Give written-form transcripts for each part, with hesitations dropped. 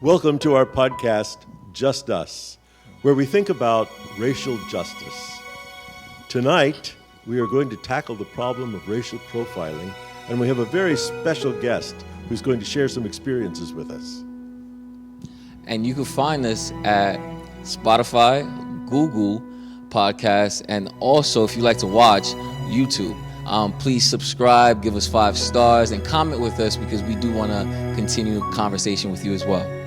Welcome to our podcast, Just Us, where we think about racial justice. Tonight, we are going to tackle the problem of racial profiling, and we have a very special guest who's going to share some experiences with us. And you can find us at Spotify, Google Podcasts, and also if you like to watch, YouTube. Please subscribe, give us 5 stars, and comment with us because we do want to continue conversation with you as well.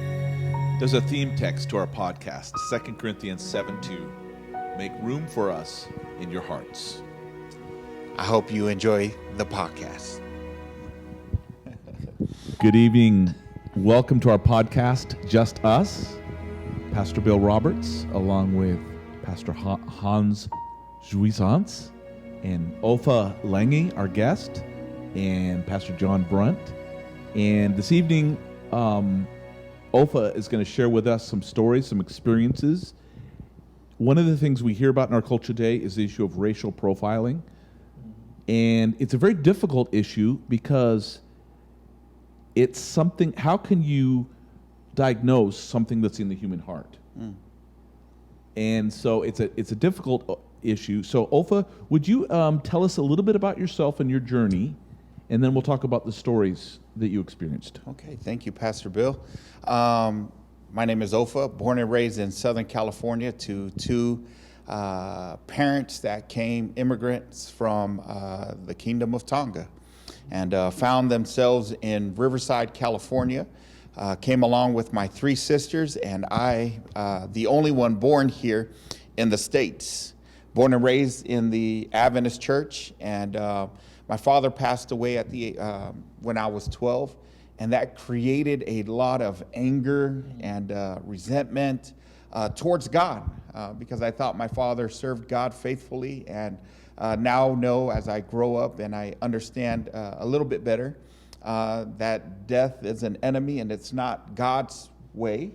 There's a theme text to our podcast, 2 Corinthians 7:2. Make room for us in your hearts. I hope you enjoy the podcast. Good evening. Welcome to our podcast, Just Us. Pastor Bill Roberts, along with Pastor Hans Jouissance, and Ofa Langi, our guest, and Pastor John Brunt. And this evening, Ofa is going to share with us some stories, some experiences. One of the things we hear about in our culture today is the issue of racial profiling. And it's a very difficult issue because it's something, how can you diagnose something that's in the human heart? And so it's a difficult issue. So Ofa, would you tell us a little bit about yourself and your journey, and then we'll talk about the stories that you experienced. Okay, thank you, Pastor Bill. My name is Ofa, born and raised in Southern California to 2 parents that came immigrants from the Kingdom of Tonga and found themselves in Riverside, California. Came along with my 3 sisters, and I, the only one born here in the States. Born and raised in the Adventist church, and my father passed away at when I was 12, and that created a lot of anger and resentment towards God because I thought my father served God faithfully, and now know as I grow up and I understand a little bit better that death is an enemy and it's not God's way.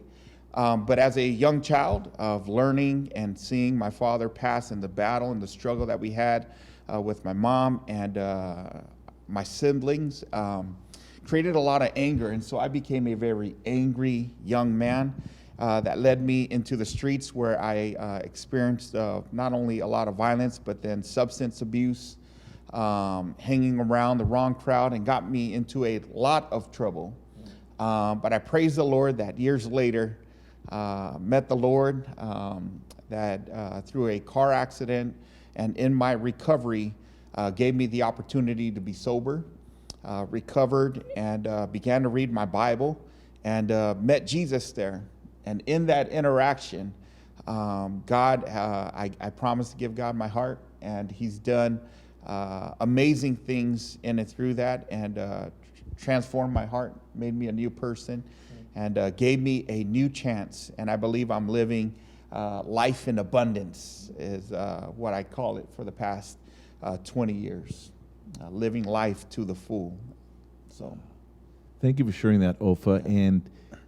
But as a young child of learning and seeing my father pass in the battle and the struggle that we had with my mom and my siblings, created a lot of anger. And so I became a very angry young man that led me into the streets where I experienced not only a lot of violence, but then substance abuse, hanging around the wrong crowd, and got me into a lot of trouble. But I praise the Lord that years later, met the Lord, that through a car accident and in my recovery gave me the opportunity to be sober, recovered, and began to read my Bible, and met Jesus there. And in that interaction, God, I promised to give God my heart, and He's done amazing things in and through that, and transformed my heart, made me a new person, and gave me a new chance. And I believe I'm living life in abundance is what I call it for the past 20 years, living life to the full. So, Thank you for sharing that, Ofa. And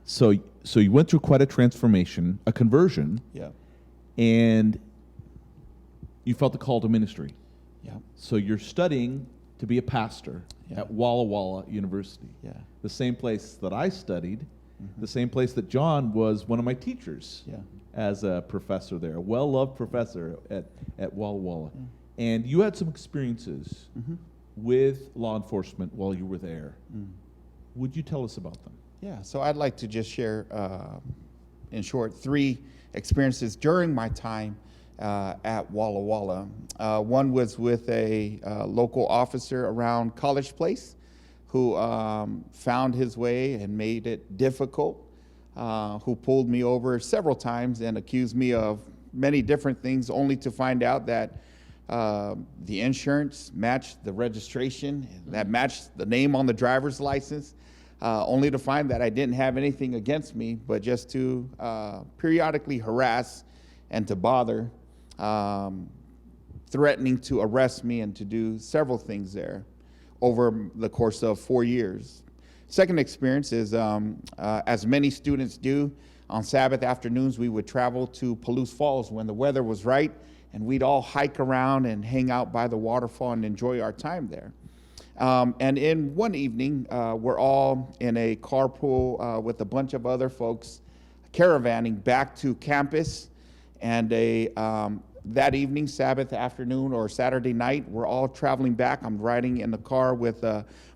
so you went through quite a transformation, a conversion, and you felt the call to ministry. So you're studying to be a pastor at Walla Walla University, the same place that I studied, the same place that John was one of my teachers as a professor there, a well-loved professor at Walla Walla. And you had some experiences with law enforcement while you were there. Would you tell us about them? Yeah, so I'd like to just share, in short, 3 experiences during my time at Walla Walla. One was with a local officer around College Place who found his way and made it difficult, who pulled me over several times and accused me of many different things, only to find out that the insurance matched the registration, that matched the name on the driver's license, only to find that I didn't have anything against me, but just to periodically harass and to bother, threatening to arrest me and to do several things there over the course of 4 years. Second experience is, as many students do, on Sabbath afternoons, we would travel to Palouse Falls when the weather was right, and we'd all hike around and hang out by the waterfall and enjoy our time there. And in one evening, we're all in a carpool with a bunch of other folks caravanning back to campus. And that evening, Sabbath afternoon or Saturday night, we're all traveling back. I'm riding in the car with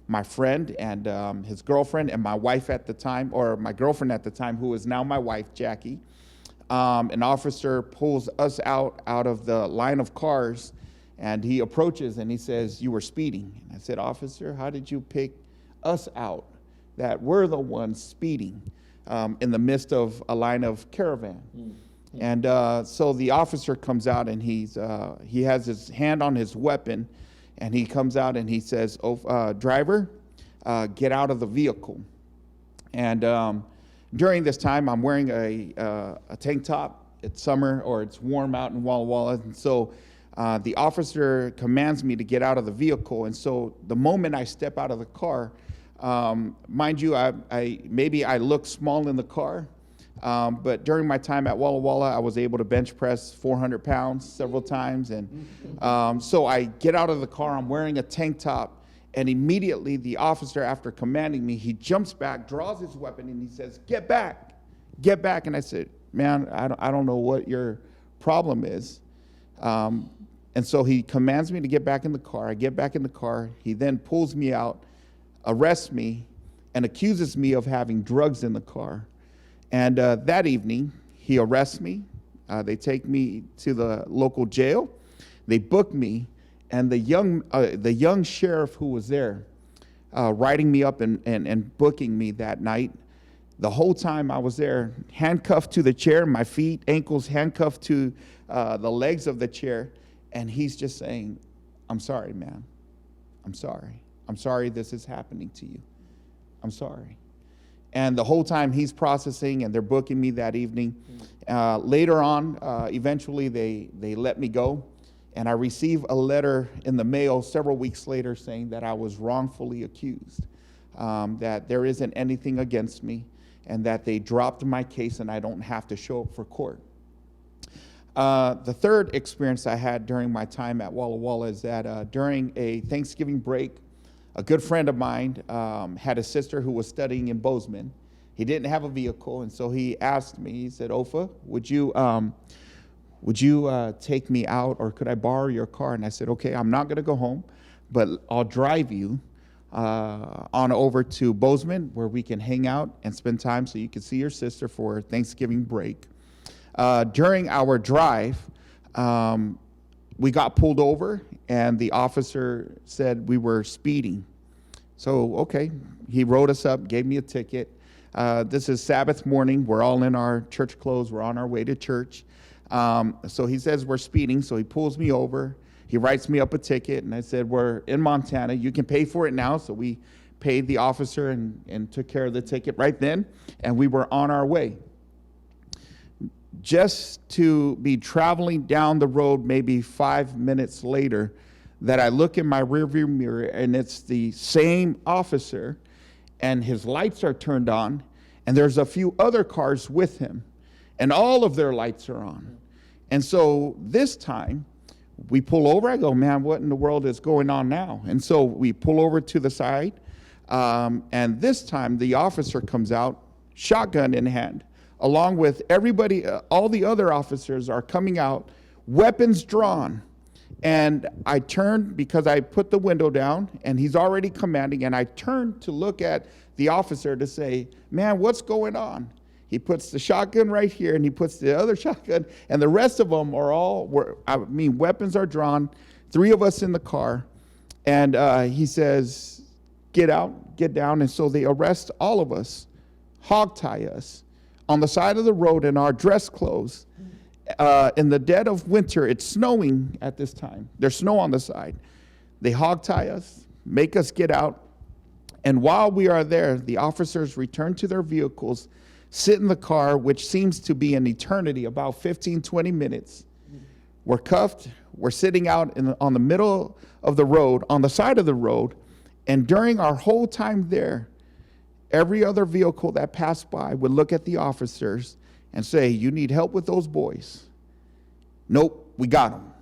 my friend and his girlfriend and my wife at the time, or my girlfriend at the time, who is now my wife, Jackie. An officer pulls us out of the line of cars, and he approaches and he says, "You were speeding." And I said, "Officer, how did you pick us out, that we're the ones speeding in the midst of a line of caravan?" And so the officer comes out, and he has his hand on his weapon, and he comes out and he says, "Driver, get out of the vehicle." And during this time, I'm wearing a tank top. It's summer, or it's warm out in Walla Walla, and so the officer commands me to get out of the vehicle. And so the moment I step out of the car, mind you, maybe I look small in the car, but during my time at Walla Walla, I was able to bench press 400 pounds several times. And so I get out of the car, I'm wearing a tank top, and immediately the officer, after commanding me, he jumps back, draws his weapon, and he says, "Get back, get back." And I said, "Man, I don't know what your problem is." And so he commands me to get back in the car. I get back in the car. He then pulls me out, arrests me, and accuses me of having drugs in the car. And that evening, he arrests me. They take me to the local jail. They book me, and the young sheriff who was there, writing me up and booking me that night, the whole time I was there, handcuffed to the chair, my feet, ankles handcuffed to the legs of the chair, and he's just saying, "I'm sorry, man. I'm sorry. I'm sorry this is happening to you. I'm sorry." And the whole time he's processing, and they're booking me that evening. Later on, eventually they let me go, and I receive a letter in the mail several weeks later saying that I was wrongfully accused, that there isn't anything against me, and that they dropped my case and I don't have to show up for court. The third experience I had during my time at Walla Walla is that during a Thanksgiving break, a good friend of mine had a sister who was studying in Bozeman. He didn't have a vehicle, and so he asked me, he said, "Ofa, would you take me out, or could I borrow your car?" And I said, "Okay, I'm not going to go home, but I'll drive you on over to Bozeman, where we can hang out and spend time so you can see your sister for Thanksgiving break." During our drive, we got pulled over, and the officer said we were speeding. So, okay, he wrote us up, gave me a ticket. This is Sabbath morning. We're all in our church clothes. We're on our way to church. So he says we're speeding, so he pulls me over. He writes me up a ticket, and I said, "We're in Montana. You can pay for it now." So we paid the officer and took care of the ticket right then, and we were on our way. Just to be traveling down the road maybe 5 minutes later, that I look in my rearview mirror, and it's the same officer, and his lights are turned on, and there's a few other cars with him, and all of their lights are on. And so this time, we pull over. I go, "Man, what in the world is going on now?" And so we pull over to the side, and this time the officer comes out, shotgun in hand, along with everybody. All the other officers are coming out, weapons drawn. And I turned, because I put the window down, and he's already commanding, and I turned to look at the officer to say, "Man, what's going on?" He puts the shotgun right here, and he puts the other shotgun, and the rest of them are weapons are drawn, 3 of us in the car, and he says, "Get out, get down." And so they arrest all of us, hog tie us on the side of the road in our dress clothes. In the dead of winter, it's snowing at this time. There's snow on the side. They hog tie us, make us get out. And while we are there, the officers return to their vehicles, sit in the car, which seems to be an eternity, about 15, 20 minutes. We're cuffed. We're sitting out on the middle of the road, on the side of the road. And during our whole time there, every other vehicle that passed by would look at the officers and say, "You need help with those boys?" "Nope, we got them."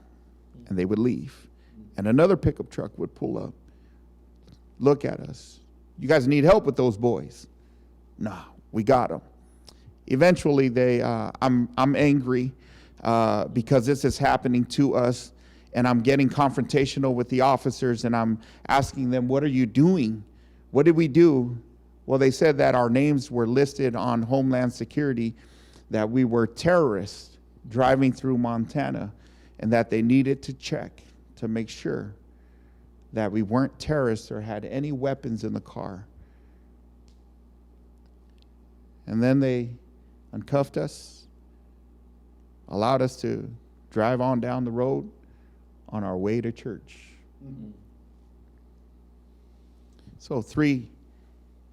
And they would leave. And another pickup truck would pull up. look at us. You guys need help with those boys. Nah, we got them. Eventually, I'm angry because this is happening to us, and I'm getting confrontational with the officers, and I'm asking them, what are you doing? What did we do? Well, they said that our names were listed on Homeland Security, that we were terrorists driving through Montana, and that they needed to check to make sure that we weren't terrorists or had any weapons in the car. And then they uncuffed us, allowed us to drive on down the road on our way to church. Mm-hmm. So 3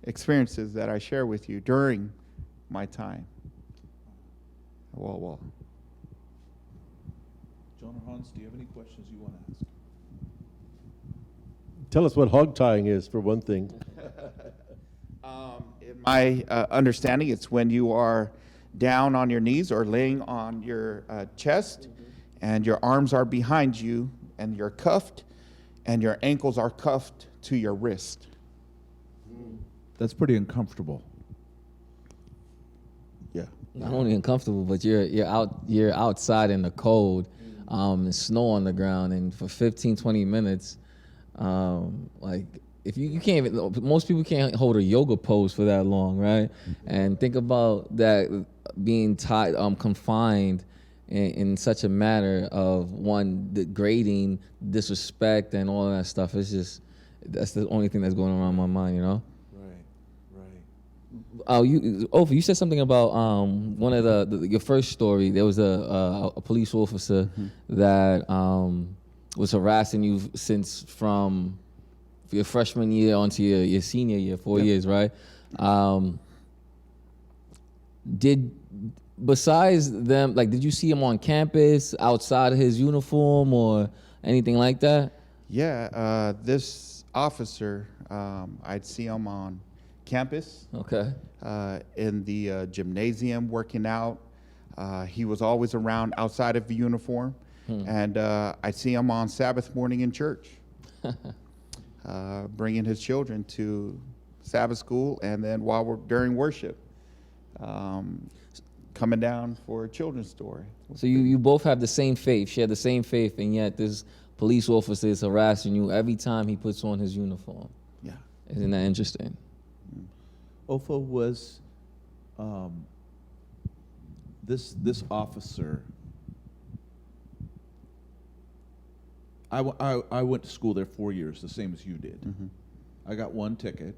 experiences that I share with you during my time at Walla Walla. John or Hans, do you have any questions you want to ask? Tell us what hog tying is, for one thing. In my understanding, it's when you are down on your knees or laying on your chest, and your arms are behind you, and you're cuffed, and your ankles are cuffed to your wrist. That's pretty uncomfortable. Yeah. Not only uncomfortable, but you're outside in the cold, and snow on the ground, and for 15, 20 minutes, like if you can't even, most people can't hold a yoga pose for that long, right? And think about that being tied, confined in such a manner of one degrading, disrespect, and all of that stuff. It's just, that's the only thing that's going around my mind, you know? Oh, you said something about one of your first story. There was a police officer that was harassing you since from your freshman year onto your senior year, 4 years, right? Besides them, like, did you see him on campus, outside of his uniform, or anything like that? Yeah, this officer, I'd see him on campus. Okay. In the gymnasium working out. He was always around outside of the uniform. And I see him on Sabbath morning in church, bringing his children to Sabbath school, and then while we're during worship, coming down for a children's story. So you both have the same faith, share the same faith, and yet this police officer is harassing you every time he puts on his uniform. Yeah. Isn't that interesting? Ofa, was this officer, I went to school there 4 years, the same as you did. Mm-hmm. I got one ticket.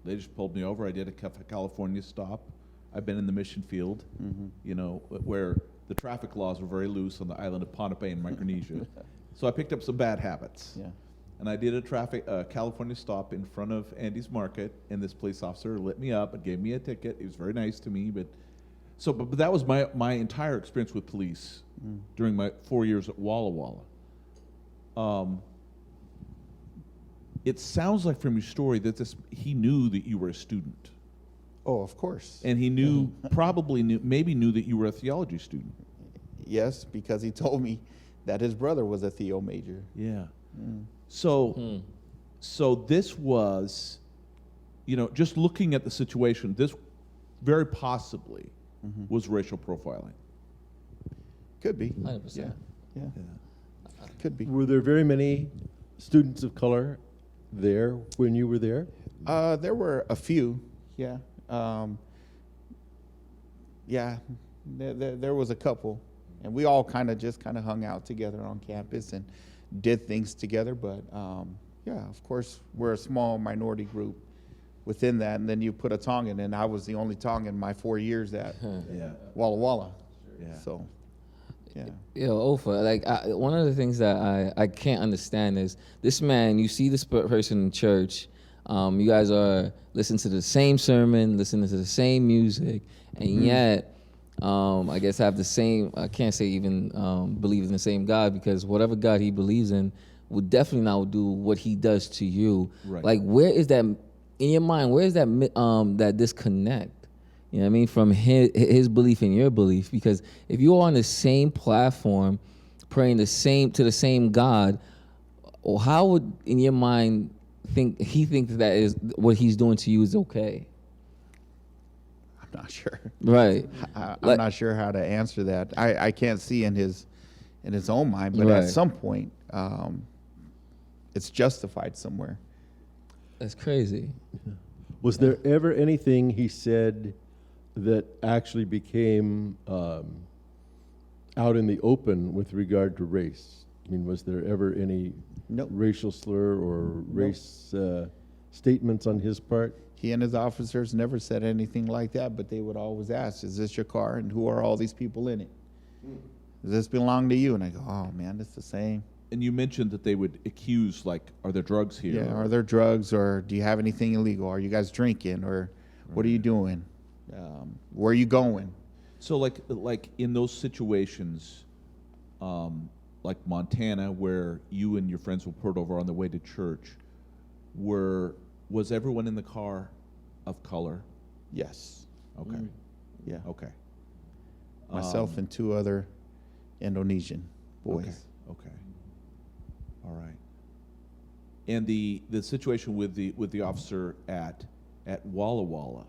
They just pulled me over. I did a California stop. I've been in the mission field, you know, where the traffic laws were very loose on the island of Ponape in Micronesia. So I picked up some bad habits. Yeah. And I did a California stop in front of Andy's Market, and this police officer lit me up and gave me a ticket. He was very nice to me, but that was my entire experience with police during my 4 years at Walla Walla. It sounds like from your story that he knew that you were a student. Oh, of course. And he maybe knew that you were a theology student. Yes, because he told me that his brother was a theo major. Yeah. So this was, you know, just looking at the situation, this very possibly was racial profiling. Could be. 100%. Yeah. Could be. Were there very many students of color there when you were there? There were a few, yeah. There was a couple, and we all kind of hung out together on campus and did things together, but of course, we're a small minority group within that, and then you put a Tongan, and I was the only Tongan my 4 years at Walla Walla. Yeah. So, yeah. Yeah, Ofa, like one of the things that I can't understand is this man, you see this person in church, you guys are listening to the same sermon, listening to the same music, and yet, I guess have the same, I can't say even believe in the same God, because whatever God he believes in would definitely not do what he does to you. Right. Like, where is that, in your mind, where is that that disconnect? You know what I mean? From his belief and your belief. Because if you're on the same platform, praying to the same God, or how would, in your mind, thinks that is what he's doing to you is okay. I'm not sure. Right. I'm not sure how to answer that. I can't see in his own mind, but Right. at some point, it's justified somewhere. That's crazy. Was there ever anything he said that actually became out in the open with regard to race? I mean, was there ever any Nope. racial slur or race statements on his part? He and his officers never said anything like that, but they would always ask, "Is this your car? And who are all these people in it? Does this belong to you?" And I go, "Oh man, it's the same." And you mentioned that they would accuse, like, are there drugs here? Yeah, are there drugs, or do you have anything illegal? Are you guys drinking, or what are you doing? Where are you going? So, like in those situations, like Montana, where you and your friends were pulled over on the way to church, was everyone in the car of color? Yes. Okay. Yeah. Okay. Myself and two other Indonesian boys. Okay. All right. And the situation with the officer at Walla Walla,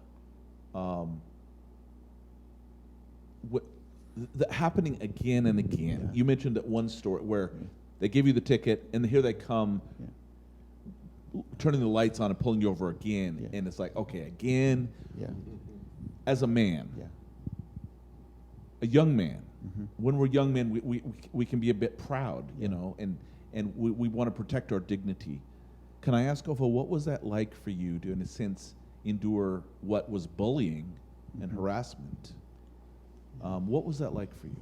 happening again and again. You mentioned that one story where they give you the ticket, and here they come, turning the lights on and pulling you over again, and it's like, okay, again. Yeah. As a man, Yeah. a young man, when we're young men, we can be a bit proud, you know, and we want to protect our dignity. Can I ask, Ofa, what was that like for you to, in a sense, endure what was bullying and harassment? What was that like for you?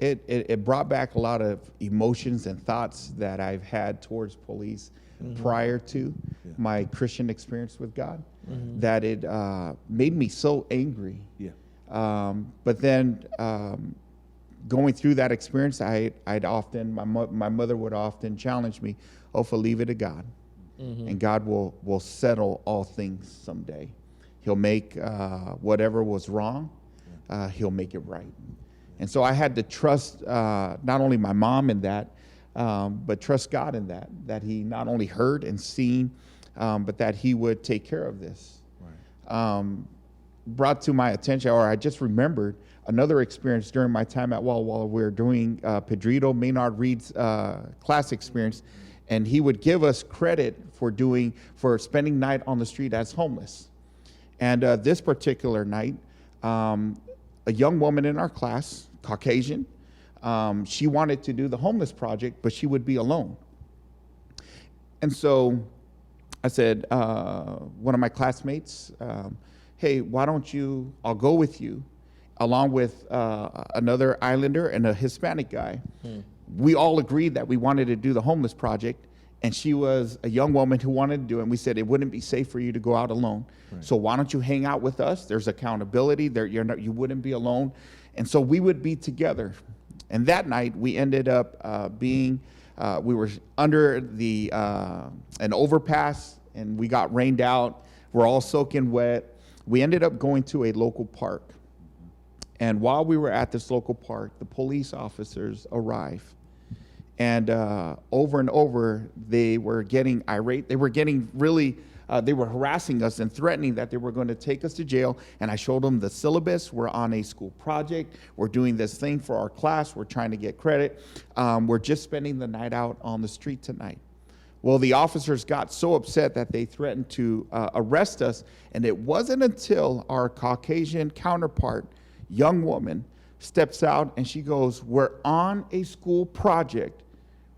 It brought back a lot of emotions and thoughts that I've had towards police prior to my Christian experience with God, that it made me so angry. Yeah. But then going through that experience, I'd often, my mother would often challenge me, "Ofa, leave it to God, and God will settle all things someday. He'll make whatever was wrong, he'll make it right." And so I had to trust not only my mom in that, but trust God in that he not only heard and seen, but that he would take care of this. Right. Brought to my attention, or I just remembered another experience during my time at Walla Walla. We were doing Pedrito Maynard Reed's class experience, and he would give us credit for spending night on the street as homeless. And this particular night, a young woman in our class, Caucasian, she wanted to do the homeless project, but she would be alone. And so I said, one of my classmates, "Hey, why don't I'll go with you," along with another Islander and a Hispanic guy. We all agreed that we wanted to do the homeless project, and she was a young woman who wanted to do it. And we said, it wouldn't be safe for you to go out alone. Right. So why don't you hang out with us? There's accountability. You wouldn't be alone. And so we would be together. And that night, we ended up we were under an overpass, and we got rained out. We're all soaking wet. We ended up going to a local park. And while we were at this local park, the police officers arrived. And over and over, they were getting irate. They were getting really, they were harassing us and threatening that they were going to take us to jail. And I showed them the syllabus. We're on a school project. We're doing this thing for our class. We're trying to get credit. We're just spending the night out on the street tonight. Well, the officers got so upset that they threatened to arrest us. And it wasn't until our Caucasian counterpart, young woman, steps out and she goes, "We're on a school project.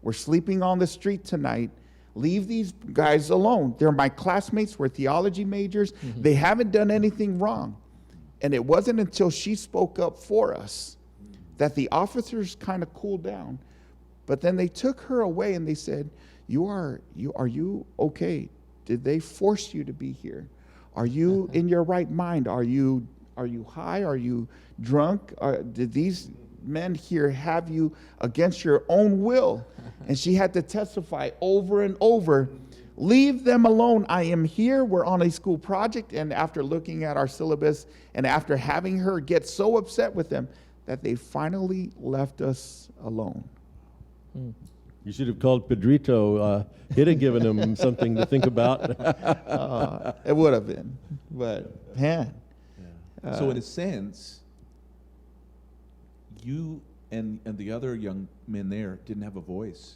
We're sleeping on the street tonight. Leave these guys alone. They're my classmates. We're theology majors. They haven't done anything wrong." And it wasn't until she spoke up for us that the officers kind of cooled down. But then they took her away and they said, are you okay? Did they force you to be here? Are you in your right mind? Are you high? Are you drunk? Did these men here have you against your own will? And she had to testify over and over, "Leave them alone. I am here. We're on a school project." And after looking at our syllabus and after having her get so upset with them, that they finally left us alone. You should have called Pedrito. He'd have given him something to think about. It would have been, but man. So in a sense, you and the other young men there didn't have a voice,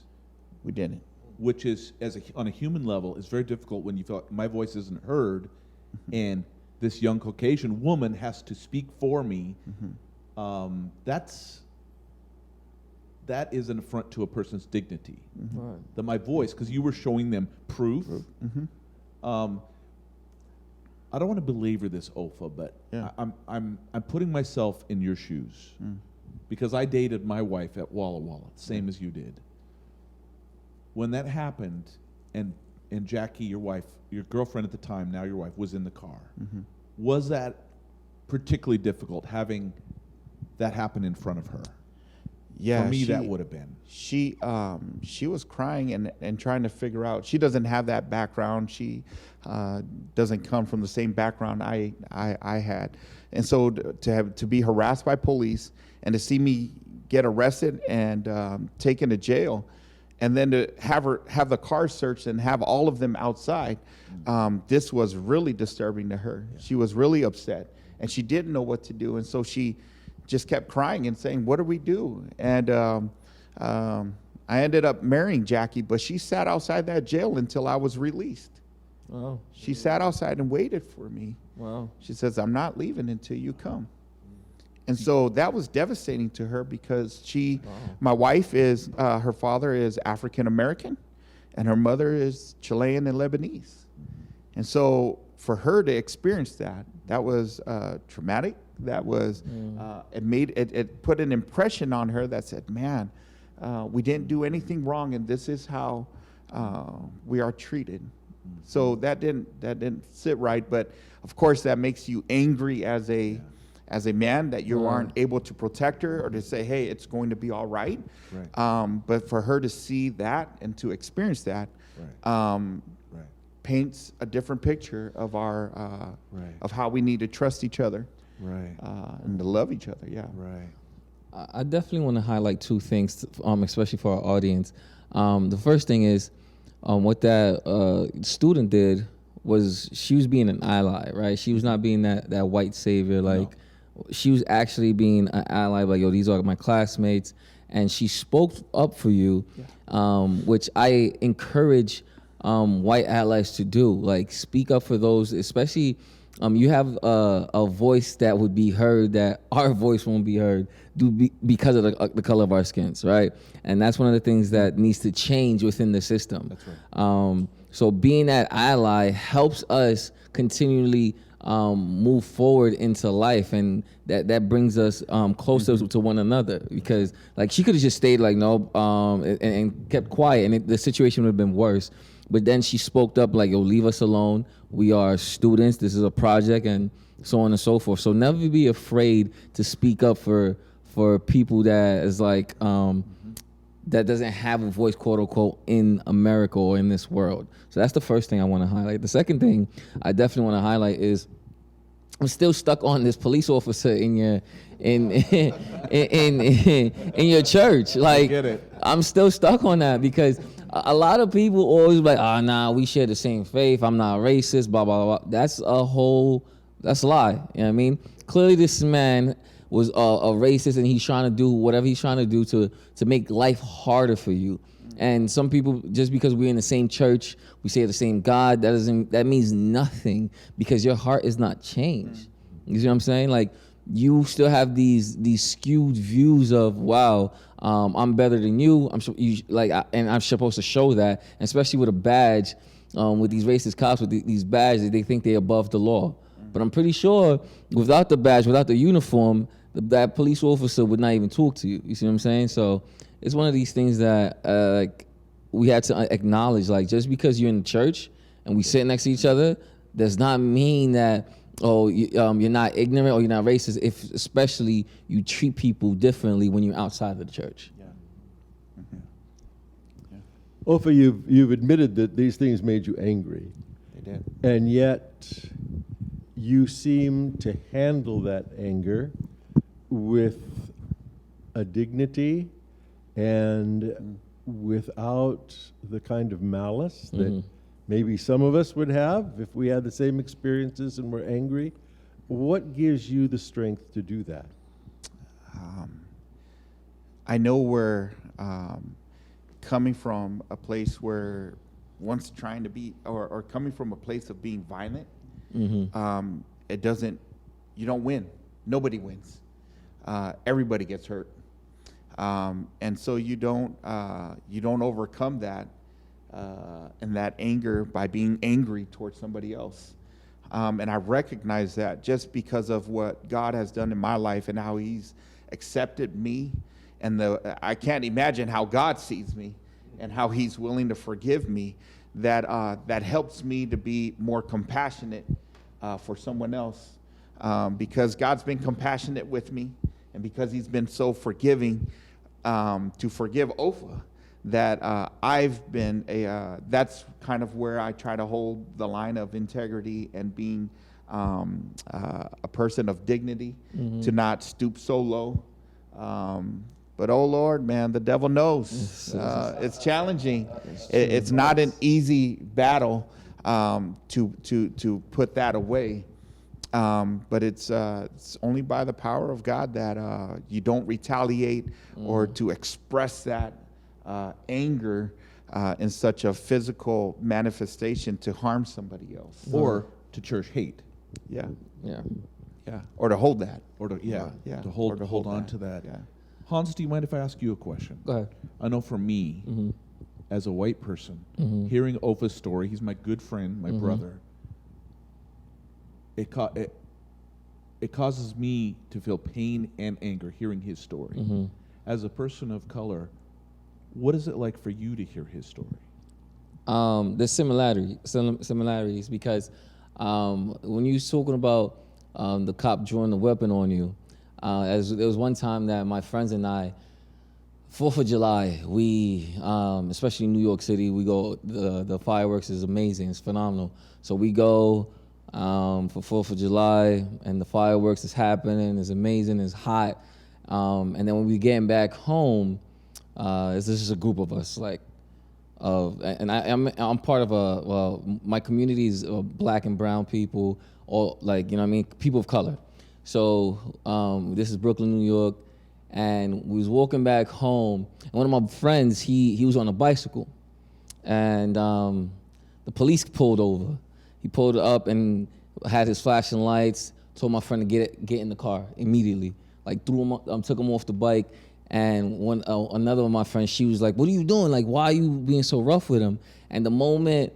We didn't. which is, on a human level, is very difficult when you feel like my voice isn't heard, and this young Caucasian woman has to speak for me. That is an affront to a person's dignity. Right. That my voice, because you were showing them proof. I don't want to belabor this, Ofa, but Yeah. I'm putting myself in your shoes, because I dated my wife at Walla Walla, same as you did. When that happened, and Jackie, your wife, your girlfriend at the time, now your wife, was in the car, was that particularly difficult, having that happen in front of her? Yeah, For me, that would have been. She was crying and trying to figure out. She doesn't have that background. She doesn't come from the same background I had, and so to be harassed by police and to see me get arrested and taken to jail, and then to have the car searched and have all of them outside, this was really disturbing to her. Yeah. She was really upset, and she didn't know what to do, and so she just kept crying and saying, "What do we do?" And I ended up marrying Jackie, but she sat outside that jail until I was released. Wow. She sat outside and waited for me. Wow. She says, "I'm not leaving until you come." And so that was devastating to her, because my wife is, her father is African American, and her mother is Chilean and Lebanese. And so for her to experience that was traumatic. That was, it put an impression on her that said, man, we didn't do anything wrong, and this is how we are treated. So that didn't sit right. But of course, that makes you angry as a man, that you aren't able to protect her or to say, hey, it's going to be all right. But for her to see that and to experience that, paints a different picture of our of how we need to trust each other. And to love each other, I definitely want to highlight two things, especially for our audience. The first thing is, what that student did was she was being an ally, right? She was not being that white savior. Like, she was actually being an ally, like, yo, these are my classmates. And she spoke up for you, which I encourage white allies to do. Like, speak up for those, especially... you have a voice that would be heard that our voice won't be heard because of the color of our skins, right? And that's one of the things that needs to change within the system. That's right. So being that ally helps us continually move forward into life, and that brings us closer to one another. Because like, she could have just stayed like, no, and kept quiet, and the situation would have been worse. But then she spoke up like, yo, leave us alone. We are students. This is a project, and so on and so forth. So never be afraid to speak up for people that is like, that doesn't have a voice, quote unquote, in America or in this world. So that's the first thing I want to highlight. The second thing I definitely want to highlight is, I'm still stuck on this police officer in your in your church. Like, I'm still stuck on that, because a lot of people always like, nah, we share the same faith. I'm not racist, blah, blah, blah. That's a lie. You know what I mean? Clearly this man was a racist, and he's trying to do whatever he's trying to do to make life harder for you. And some people, just because we're in the same church, we say the same God, that means nothing, because your heart is not changed. You see what I'm saying? Like, you still have these skewed views of, wow, I'm better than you. And I'm supposed to show that, and especially with a badge, with these racist cops with these badges, they think they're above the law. But I'm pretty sure without the badge, without the uniform, that police officer would not even talk to you. You see what I'm saying? So it's one of these things that like, we had to acknowledge. Like, just because you're in the church and we sit next to each other does not mean that, you're not ignorant or you're not racist, if especially you treat people differently when you're outside of the church. Ofa, you've admitted that these things made you angry. They did. And yet you seem to handle that anger with a dignity and without the kind of malice that maybe some of us would have if we had the same experiences and were angry. What gives you the strength to do that? I know we're coming from a place where once trying to be, or coming from a place of being violent, it doesn't, you don't win. Nobody wins. Everybody gets hurt. And so you don't overcome that and that anger by being angry towards somebody else. And I recognize that just because of what God has done in my life and how He's accepted me, and I can't imagine how God sees me and how He's willing to forgive me. That helps me to be more compassionate for someone else, because God's been compassionate with me, and because He's been so forgiving to forgive Ofa. That I've been that's kind of where I try to hold the line of integrity and being a person of dignity, to not stoop so low. But oh Lord, man, the devil knows. It's challenging. It's not an easy battle to put that away. But it's only by the power of God that you don't retaliate or to express that anger in such a physical manifestation to harm somebody else, Or to church hate. yeah, Yeah. or to hold that, Or to, Yeah. to Or to hold hold on that. to that. Yeah. Hans, do you mind if I ask you a question? Go ahead. I know for me, as a white person, hearing Ofa's story, he's my good friend, my brother, it causes me to feel pain and anger hearing his story. As a person of color, what is it like for you to hear his story? There's similarities because when you're talking about the cop drawing the weapon on you, there was one time that my friends and I, 4th of July, we, especially in New York City, we go, the fireworks is amazing, it's phenomenal. So we go for 4th of July, and the fireworks is happening, it's amazing, it's hot. And then when we getting back home, this is a group of us, and I'm part of my community is black and brown people, all people of color. So this is Brooklyn, New York, and we was walking back home, and one of my friends, he was on a bicycle, and the police pulled over. He pulled up and had his flashing lights, told my friend to get in the car immediately, took him off the bike. And another of my friends, she was like, "What are you doing? Like, why are you being so rough with him?" And the moment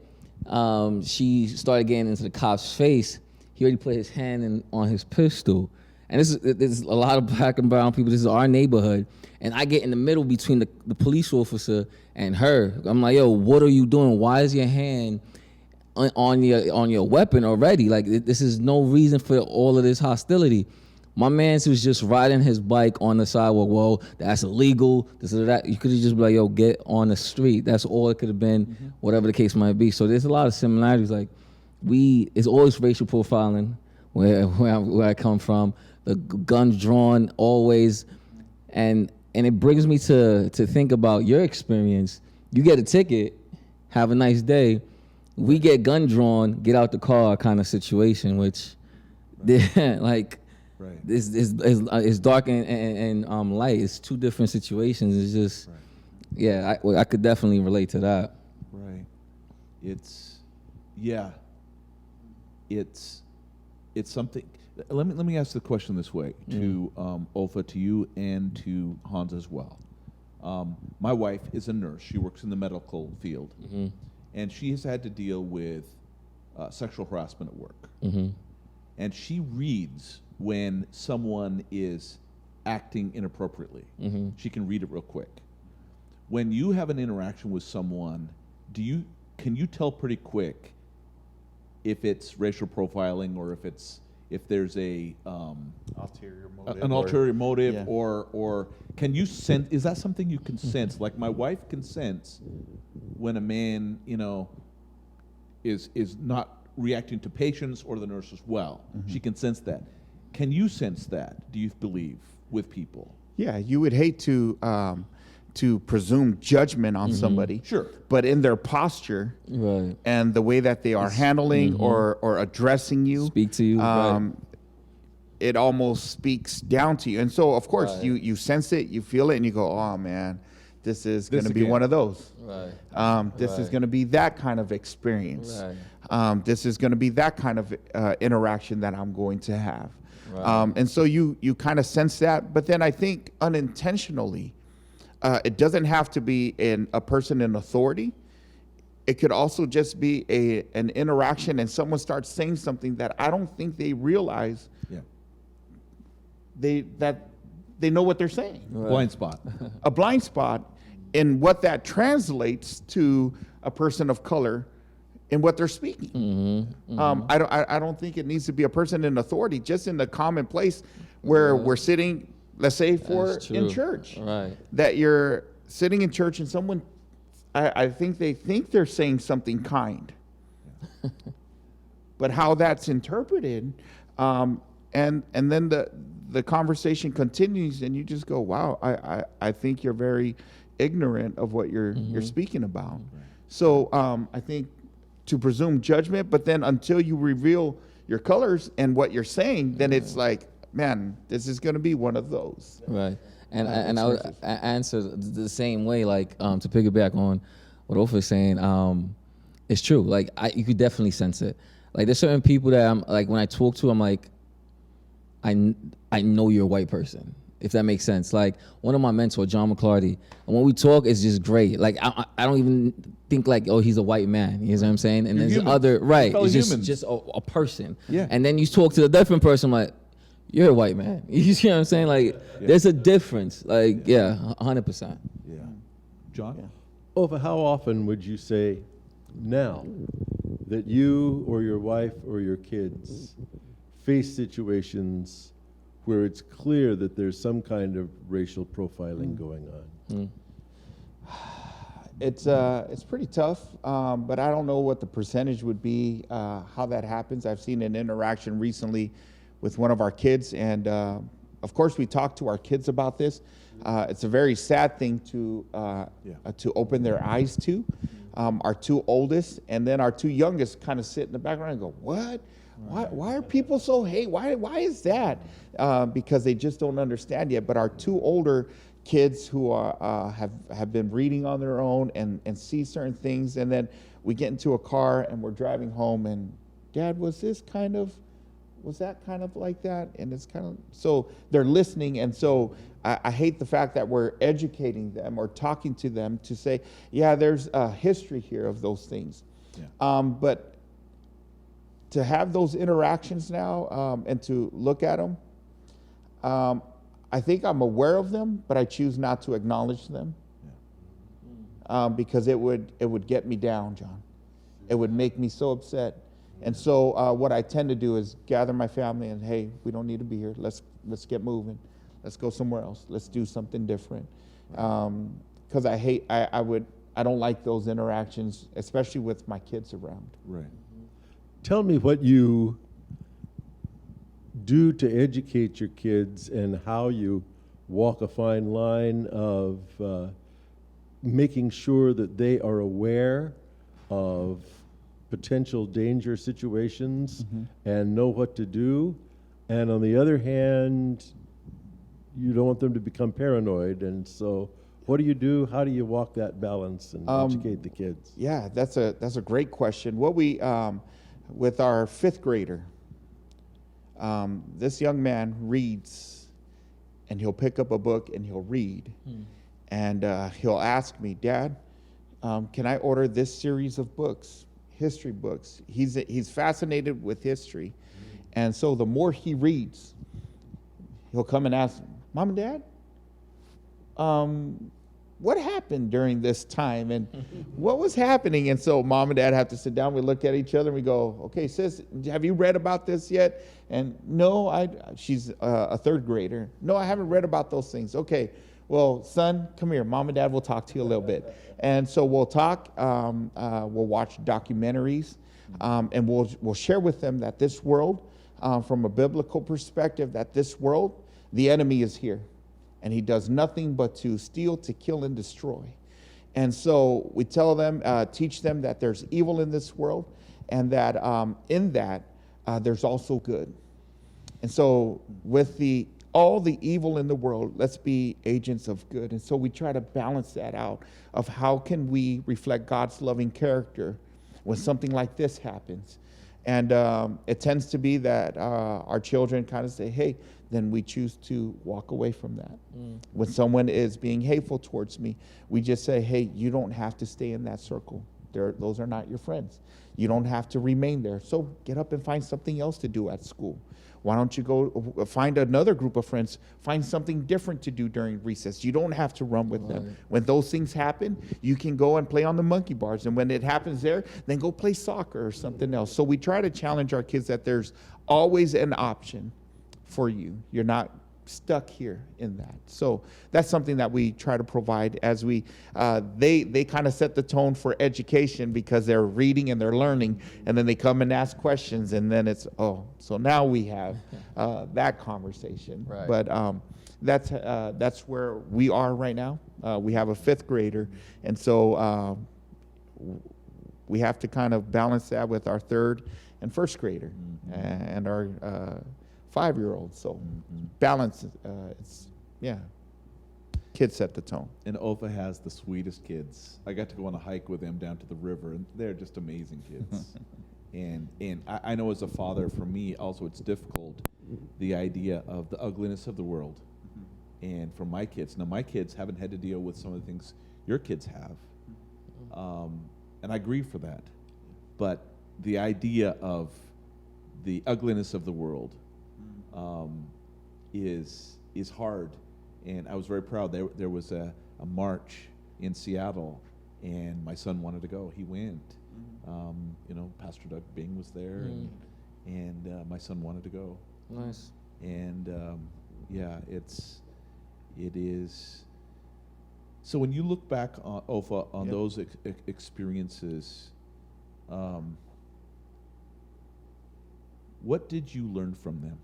she started getting into the cop's face, he already put his hand on his pistol. And this is a lot of black and brown people. This is our neighborhood. And I get in the middle between the police officer and her. I'm like, "Yo, what are you doing? Why is your hand on your weapon already? Like, this is no reason for all of this hostility." My man was just riding his bike on the sidewalk. Well, that's illegal. This or that. You could have just been like, "Yo, get on the street." That's all it could have been, whatever the case might be. So there's a lot of similarities. Like, it's always racial profiling where I come from. The guns drawn always, and it brings me to think about your experience. You get a ticket, have a nice day. We get gun drawn, get out the car kind of situation, which, like. Right. It's dark and light. It's two different situations. It's just, I could definitely relate to that. Right. It's something. Let me ask the question this way to Ofa, to you, and to Hans as well. My wife is a nurse. She works in the medical field, and she has had to deal with sexual harassment at work. And she reads when someone is acting inappropriately. She can read it real quick. When you have an interaction with someone, can you tell pretty quick if it's racial profiling or if there's an ulterior motive, or can you sense? Is that something you can sense? Like my wife can sense when a man, is not reacting to patients or the nurse as well. She can sense that. Can you sense that, do you believe, with people? Yeah, you would hate to presume judgment on somebody. Sure. But in their posture Right. and the way that they are handling or addressing you, Speak to you. Right. it almost speaks down to you. And so, of course, Right. you sense it, you feel it, and you go, oh, man, this is going to be again. one of those. Right. This is Right. going to be that kind of experience. Right. This is going to be that kind of interaction that I'm going to have. Right. And so you kind of sense that. But then I think unintentionally, it doesn't have to be a person in authority. It could also just be an interaction, and someone starts saying something that I don't think they realize that they know what they're saying. Blind spot. A blind spot in what that translates to a person of color in what they're speaking. I don't think it needs to be a person in authority, just in the commonplace where we're sitting, let's say in church. Right. That you're sitting in church and someone, I think they think they're saying something kind. But how that's interpreted, and then the conversation continues, and you just go, wow, I think you're very ignorant of what you're speaking about. So I think to presume judgment, but then until you reveal your colors and what you're saying, then it's like, man, this is going to be one of those. Right. And I would answer the same way, like to piggyback on what Ofa is saying. It's true. Like you could definitely sense it. Like there's certain people that I'm like, when I talk to, I'm like, I know you're a white person, if that makes sense. Like one of my mentors, John McClarty, and when we talk, it's just great. Like I don't even think like, oh, he's a white man. You know what I'm saying? And You're there's human. other, right? Fellow It's humans. just a person. Yeah. And then you talk to a different person, like, you're a white man. You see what I'm saying? Like there's a difference. Like 100%. Yeah. John? Ofa, how often would you say now that you or your wife or your kids face situations where it's clear that there's some kind of racial profiling going on? It's pretty tough, but I don't know what the percentage would be, how that happens. I've seen an interaction recently with one of our kids, and of course we talk to our kids about this. It's a very sad thing to open their eyes to. Our two oldest and then our two youngest kind of sit in the background and go, what? Why are people so hate? Why is that? Because they just don't understand yet. But our two older kids who have been reading on their own and see certain things, and then we get into a car and we're driving home, and Dad, was that kind of like that? And it's kind of, so they're listening. And so I hate the fact that we're educating them or talking to them to say, yeah, there's a history here of those things. Yeah. But to have those interactions now and to look at them, I think I'm aware of them, but I choose not to acknowledge them. Because it would get me down, John. It would make me so upset. And so what I tend to do is gather my family and, hey, we don't need to be here. Let's get moving. Let's go somewhere else. Let's do something different. Because I don't like those interactions, especially with my kids around. Right. Tell me what you do to educate your kids and how you walk a fine line of making sure that they are aware of potential danger situations and know what to do. And on the other hand, you don't want them to become paranoid. And so what do you do? How do you walk that balance and educate the kids? Yeah, that's a great question. What we, with our fifth grader, this young man reads, and he'll pick up a book and he'll read. And he'll ask me, Dad, can I order this series of books, history books? He's fascinated with history. And so the more he reads, he'll come and ask, Mom and Dad, what happened during this time and what was happening? And so Mom and Dad have to sit down. We look at each other and we go, okay, sis, have you read about this yet? And no, she's a third grader. No, I haven't read about those things. Okay, well, son, come here. Mom and Dad will talk to you a little bit. And so we'll talk, we'll watch documentaries, and we'll share with them that this world, from a biblical perspective, that this world, the enemy is here. and he does nothing but to steal, to kill, and destroy. And so we tell them, teach them that there's evil in this world, and that in that there's also good. And so with all the evil in the world, let's be agents of good. And so we try to balance that out of how can we reflect God's loving character when something like this happens. And it tends to be that our children kind of say, hey, then we choose to walk away from that. When someone is being hateful towards me, we just say, hey, you don't have to stay in that circle. Those are not your friends. You don't have to remain there. So get up and find something else to do at school. Why don't you go find another group of friends, find something different to do during recess. You don't have to run with them. When those things happen, you can go and play on the monkey bars. And when it happens there, then go play soccer or something else. So we try to challenge our kids that there's always an option for you. You're not stuck here in that. So that's something that we try to provide as we, they kind of set the tone for education because they're reading and they're learning, and then they come and ask questions, and then it's, so now we have that conversation. Right. But that's where we are right now. We have a 5th grader, and so we have to kind of balance that with our 3rd and 1st grader and our 5-year-old. So balance, kids set the tone. And Ofa has the sweetest kids. I got to go on a hike with them down to the river, and they're just amazing kids. and I know as a father, for me also, it's difficult, the idea of the ugliness of the world. And for my kids, now my kids haven't had to deal with some of the things your kids have. And I grieve for that. But the idea of the ugliness of the world is hard. And I was very proud. There was a march in Seattle, and my son wanted to go. He went. Pastor Doug Bing was there, and my son wanted to go. Nice. And it is. So when you look back on Ofa on those experiences, what did you learn from them?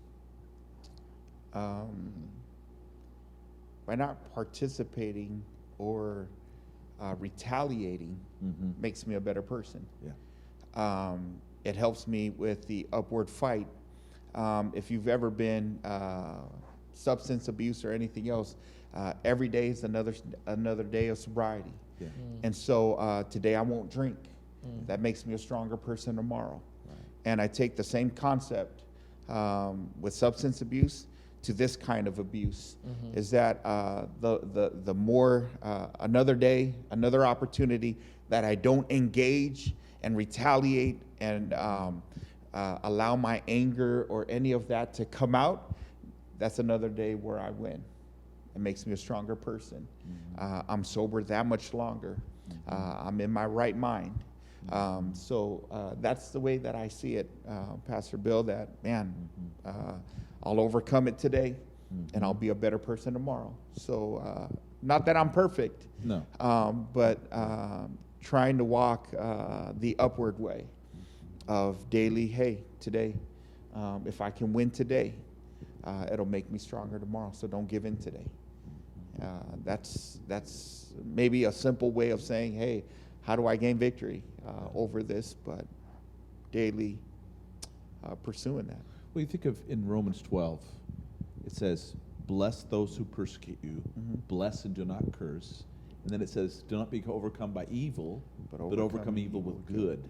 By not participating or retaliating makes me a better person. Yeah. It helps me with the upward fight. If you've ever been substance abuse or anything else, every day is another day of sobriety. Yeah. And so today I won't drink. That makes me a stronger person tomorrow. Right. And I take the same concept with substance abuse to this kind of abuse, is that the more another day, another opportunity that I don't engage and retaliate and allow my anger or any of that to come out, that's another day where I win. It makes me a stronger person. I'm sober that much longer. I'm in my right mind. So that's the way that I see it, Pastor Bill, that, I'll overcome it today, and I'll be a better person tomorrow. So not that I'm perfect, No. but trying to walk the upward way of daily, hey, today, if I can win today, it'll make me stronger tomorrow, so don't give in today. That's maybe a simple way of saying, hey, how do I gain victory over this? But daily pursuing that. Well, you think of in Romans 12, it says, bless those who persecute you, bless and do not curse. And then it says, do not be overcome by evil, but overcome evil with good.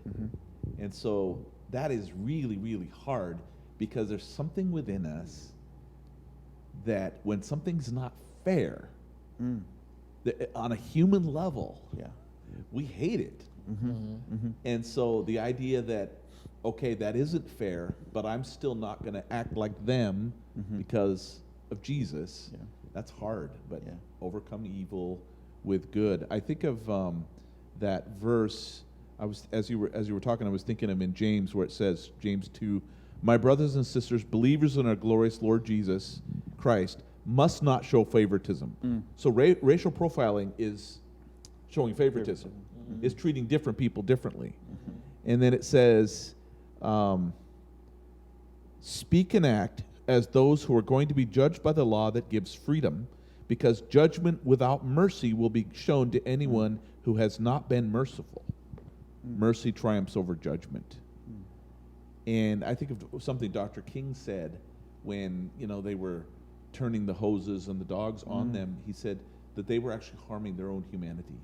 And so that is really, really hard, because there's something within us that when something's not fair, on a human level, we hate it. And so the idea that, okay, that isn't fair, but I'm still not going to act like them because of Jesus, that's hard. But overcome evil with good. I think of that verse. As you were talking, I was thinking of in James, where it says, James 2, my brothers and sisters, believers in our glorious Lord Jesus Christ, must not show favoritism. So racial profiling is showing favoritism. Is treating different people differently. And then it says, speak and act as those who are going to be judged by the law that gives freedom, because judgment without mercy will be shown to anyone who has not been merciful. Mercy triumphs over judgment. And I think of something Dr. King said when, they were turning the hoses and the dogs on them. He said that they were actually harming their own humanity.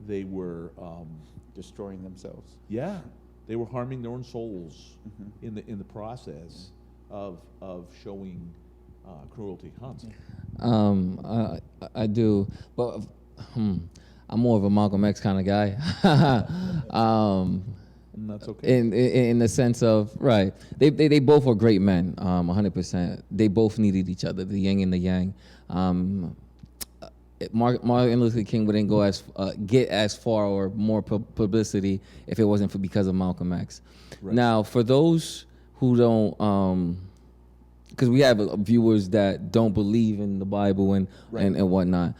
They were destroying themselves. Yeah, they were harming their own souls in the process of showing cruelty. Hans. I do, but I'm more of a Malcolm X kind of guy. And that's okay. In the sense of, right, they both were great men, 100%. They both needed each other, the yin and the yang. Martin Luther King wouldn't go get as far or more publicity if it wasn't because of Malcolm X. Right. Now, for those who don't, because we have viewers that don't believe in the Bible and whatnot.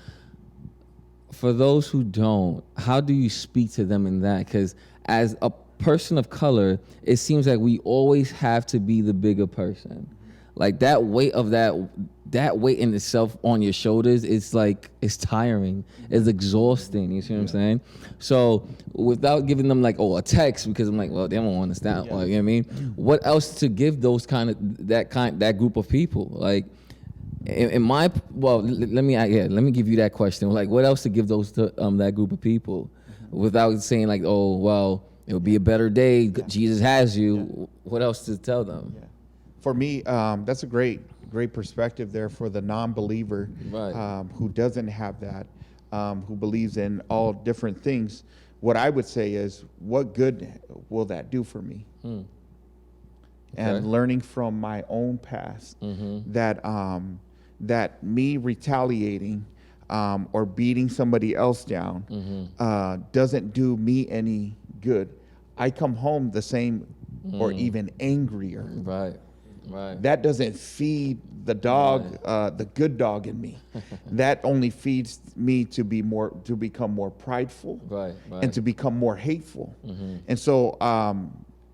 For those who don't, how do you speak to them in that? Because as a person of color, it seems like we always have to be the bigger person. Like that weight of that weight in itself on your shoulders, it's tiring, it's exhausting. You see what I'm saying? So without giving them a text, because I'm like, well, they won't understand. Like, you know what I mean? What else to give those that group of people? Like, let me give you that question. Like, what else to give those to that group of people, without saying like, oh, well, it'll be a better day. Jesus has you. Yeah. What else to tell them? Yeah. For me, that's a great perspective there for the non-believer, who doesn't have that, who believes in all different things. What I would say is, what good will that do for me? Okay. And learning from my own past, that me retaliating or beating somebody else down doesn't do me any good. I come home the same or even angrier. Right. That doesn't feed the dog, the good dog in me. That only feeds me to become more prideful, and to become more hateful. And so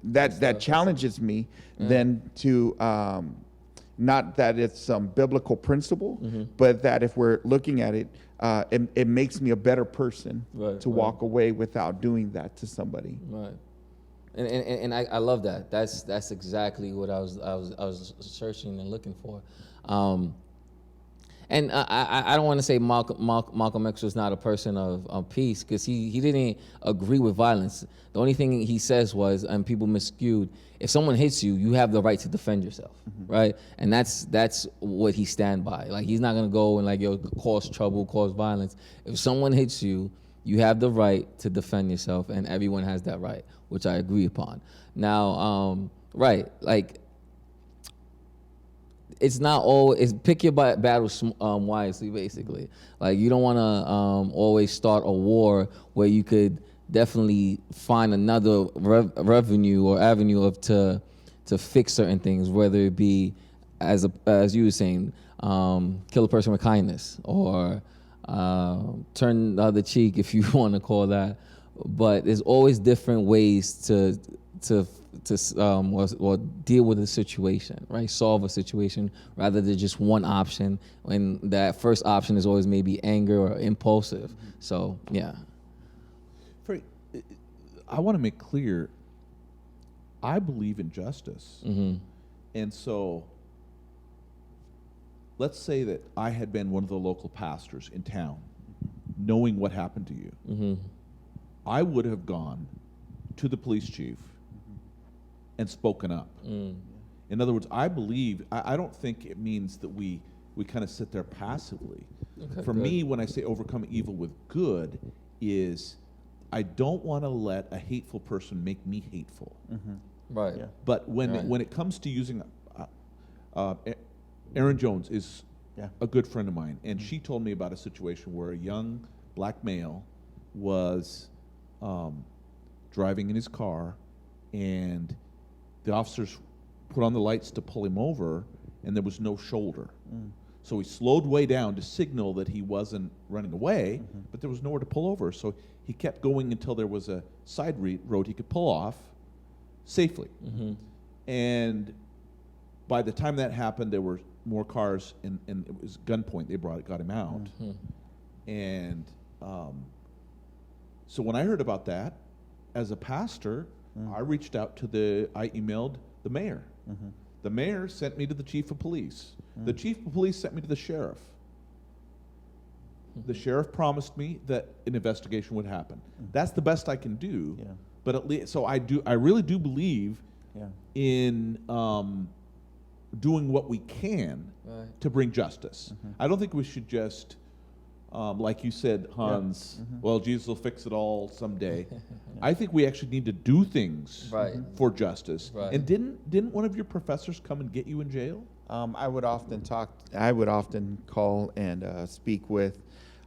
that challenges me then to not that it's some biblical principle, but that if we're looking at it, it makes me a better person to walk away without doing that to somebody. Right. And I love that. That's exactly what I was searching and looking for. And I don't want to say Malcolm X was not a person of peace, because he didn't agree with violence. The only thing he says was, and people miscued, if someone hits you, you have the right to defend yourself, right? And that's what he stand by. Like, he's not gonna go and cause trouble, cause violence. If someone hits you, you have the right to defend yourself, and everyone has that right, which I agree upon. Now, it's not always, pick your battles wisely, basically. Like, you don't want to always start a war where you could definitely find another revenue or avenue to fix certain things, whether it be, as you were saying, kill a person with kindness, or turn the other cheek, if you want to call that. But there's always different ways to deal with a situation, right? Solve a situation, rather than just one option, when that first option is always maybe anger or impulsive. So, yeah. I want to make clear, I believe in justice. And so, let's say that I had been one of the local pastors in town, knowing what happened to you. I would have gone to the police chief and spoken up. In other words, I believe, I don't think it means that we kind of sit there passively. For me, when I say overcome evil with good, is I don't want to let a hateful person make me hateful. Right. Yeah. But when it comes to using, Erin Jones is a good friend of mine, and she told me about a situation where a young black male was driving in his car, and the officers put on the lights to pull him over, and there was no shoulder. So he slowed way down to signal that he wasn't running away, but there was nowhere to pull over. So he kept going until there was a side road he could pull off safely. And by the time that happened, there were more cars, and it was gunpoint. They got him out, and so when I heard about that, as a pastor, I emailed the mayor. The mayor sent me to the chief of police. The chief of police sent me to the sheriff. The sheriff promised me that an investigation would happen. That's the best I can do. Yeah. But at least, so I really do believe in doing what we can to bring justice. I don't think we should just, like you said, Hans, well, Jesus will fix it all someday. I think we actually need to do things for justice. Right. And didn't one of your professors come and get you in jail? I would often call and speak with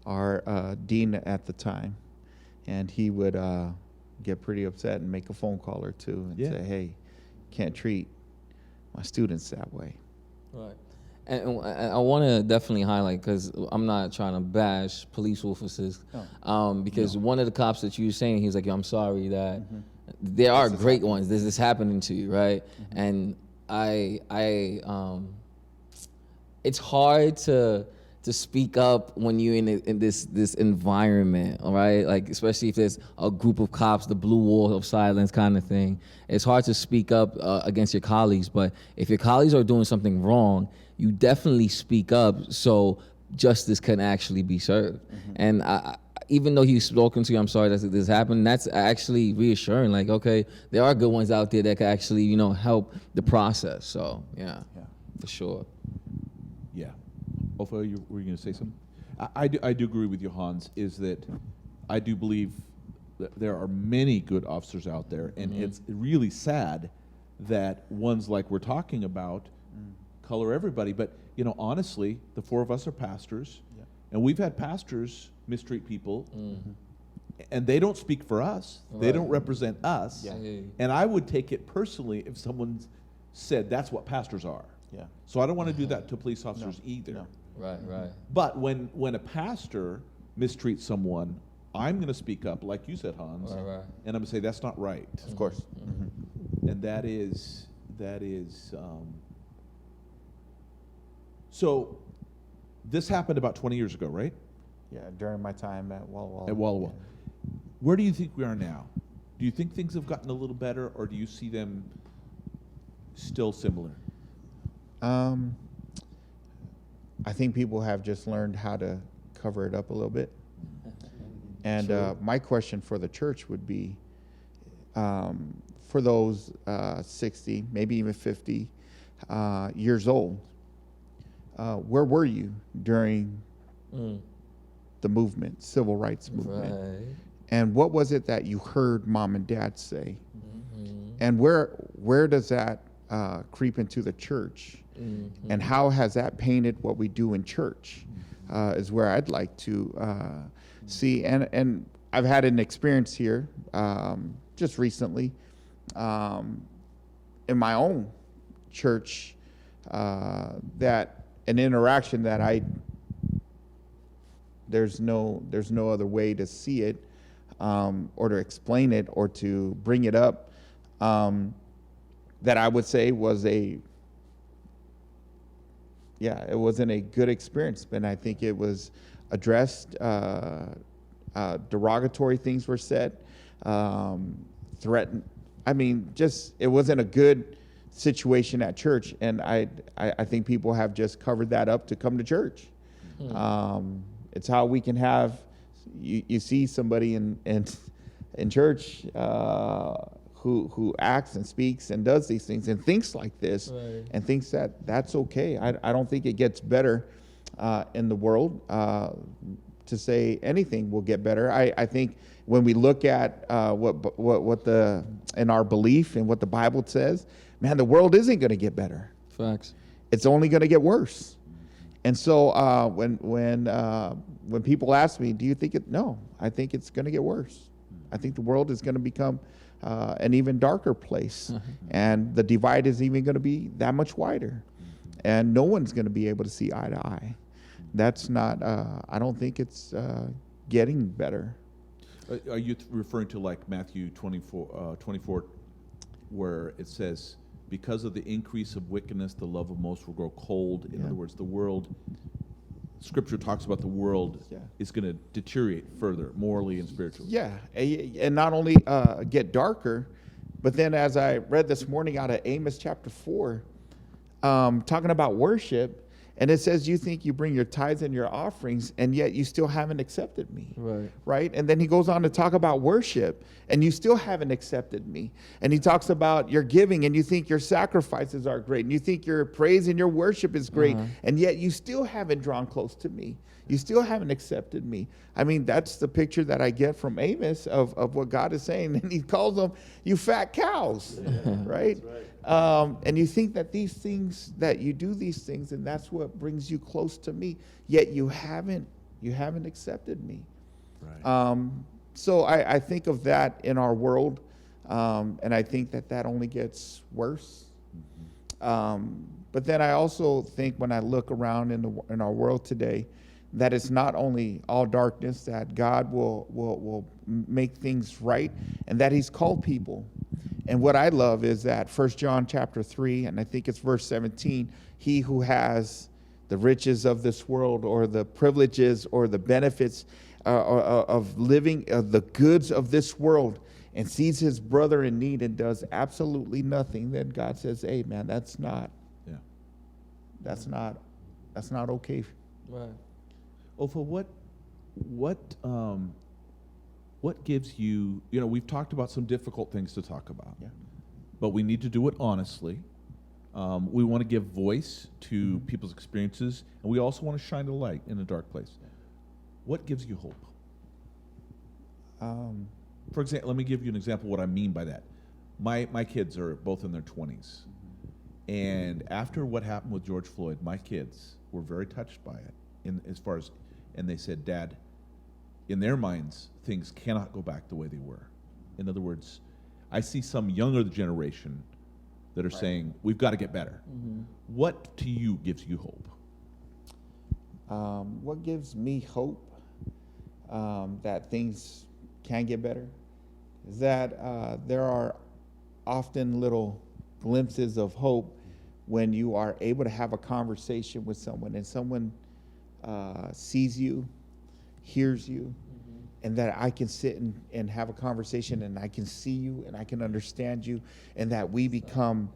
our dean at the time, and he would get pretty upset and make a phone call or two and say, "Hey, can't treat my students that way." Right. And I want to definitely highlight, because I'm not trying to bash police officers, because one of the cops that you were saying, he was like, "Yo, I'm sorry that there are great ones. This is happening to you, right?" And it's hard to speak up when you're in this environment, all right? Like, especially if there's a group of cops, the blue wall of silence kind of thing. It's hard to speak up against your colleagues, but if your colleagues are doing something wrong, you definitely speak up so justice can actually be served. And even though he's spoken to you, I'm sorry that this happened, that's actually reassuring. Like, okay, there are good ones out there that can actually, help the process. So, yeah. For sure. Yeah. Ofa, were you going to say something? I do agree with you, Hans, is that I do believe that there are many good officers out there, and it's really sad that ones like we're talking about color everybody. But, honestly, the four of us are pastors, and we've had pastors mistreat people, and they don't speak for us. They don't represent us. And I would take it personally if someone said that's what pastors are. Yeah. So I don't want to do that to police officers either. No. Right. But when a pastor mistreats someone, I'm going to speak up, like you said, Hans, Right. and I'm going to say that's not right. Of course. And that is. So this happened about 20 years ago, right? Yeah, during my time at Walla Walla. At Walla Walla. Where do you think we are now? Do you think things have gotten a little better, or do you see them still similar? I think people have just learned how to cover it up a little bit. And my question for the church would be, for those 60, maybe even 50 years old, where were you during the movement, civil rights movement? Right. And what was it that you heard mom and dad say? And where does that creep into the church? And how has that painted what we do in church? Is where I'd like to see. And I've had an experience here just recently in my own church that an interaction that there's no other way to see it or to explain it or to bring it up that I would say was it wasn't a good experience. And I think it was addressed, derogatory things were said, threatened. I mean, just, it wasn't a good situation at church. And I think people have just covered that up to come to church. It's how we can have, you see somebody in church who acts and speaks and does these things and thinks like this, Right. and thinks that that's okay. I don't think it gets better in the world. To say anything will get better. I think when we look at what in our belief and what the Bible says, man, the world isn't going to get better. Facts. It's only going to get worse. And so when people ask me, do you think it? No, I think it's going to get worse. I think the world is going to become an even darker place, and the divide is even going to be that much wider, and no one's going to be able to see eye to eye. That's not. I don't think it's getting better. Are you referring to like Matthew 24, where it says, because of the increase of wickedness, the love of most will grow cold. In other words, the world, Scripture talks about the world is going to deteriorate further, morally and spiritually. Yeah, and not only get darker, but then as I read this morning out of Amos chapter 4, talking about worship, and it says, you think you bring your tithes and your offerings, and yet you still haven't accepted me. Right? And then he goes on to talk about worship, and you still haven't accepted me. And he talks about your giving, and you think your sacrifices are great, and you think your praise and your worship is great, and yet you still haven't drawn close to me. You still haven't accepted me. I mean, that's the picture that I get from Amos of what God is saying. And he calls them, you fat cows, right? And you think that these things, that you do these things, and that's what brings you close to me, yet you haven't accepted me. Right. So I think of that in our world, and I think that only gets worse. But then I also think when I look around in our world today, that it's not only all darkness, that God will make things right, and that he's called people. And what I love is that 1 John chapter 3, and I think it's verse 17, he who has the riches of this world, or the privileges or the benefits of living, the goods of this world, and sees his brother in need and does absolutely nothing, then God says, hey man, that's not okay. Right. Ofa, what gives you, we've talked about some difficult things to talk about, but we need to do it honestly. We want to give voice to people's experiences, and we also want to shine a light in a dark place. What gives you hope? For example, let me give you an example of what I mean by that. My kids are both in their 20s, and after what happened with George Floyd, my kids were very touched by it. And they said, Dad, in their minds, things cannot go back the way they were. In other words, I see some younger generation that are saying, we've got to get better. What to you gives you hope? What gives me hope that things can get better is that there are often little glimpses of hope when you are able to have a conversation with someone, and someone sees you, hears you, and that I can sit and have a conversation, and I can see you, and I can understand you, and that we become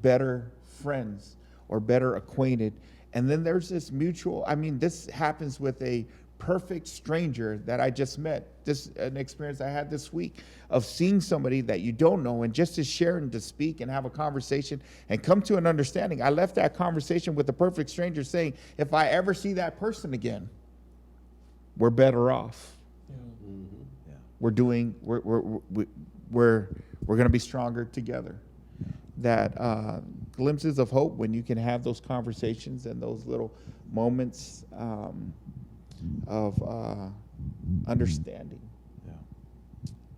better friends or better acquainted. And then there's this mutual, this happens with a perfect stranger that I just met. This an experience I had this week of seeing somebody that you don't know, and just to share and to speak and have a conversation and come to an understanding. I left that conversation with a perfect stranger saying, if I ever see that person again, we're better off. We're going to be stronger together. That glimpses of hope when you can have those conversations and those little moments of understanding.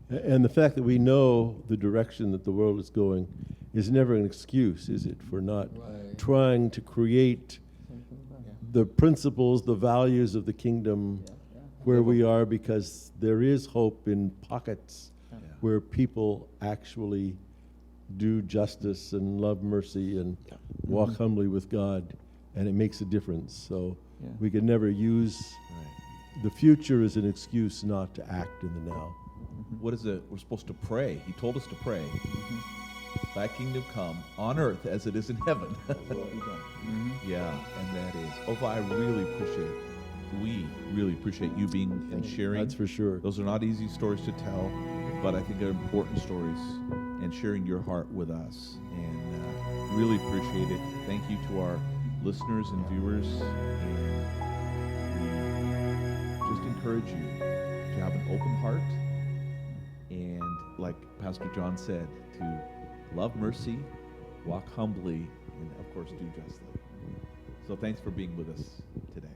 And the fact that we know the direction that the world is going is never an excuse, is it, for not trying to create the principles, the values of the kingdom where we are, because there is hope in pockets where people actually do justice and love mercy and walk humbly with God, and it makes a difference. So we can never use the future as an excuse not to act in the now. What is it? We're supposed to pray. He told us to pray. Thy kingdom come on earth as it is in heaven. Yeah, and that is. Ofa, we really appreciate you being and sharing. That's for sure. Those are not easy stories to tell, but I think they're important stories, and sharing your heart with us. And really appreciate it. Thank you to our listeners and viewers. And we just encourage you to have an open heart, and like Pastor John said, to love mercy, walk humbly, and of course do justly. So thanks for being with us today.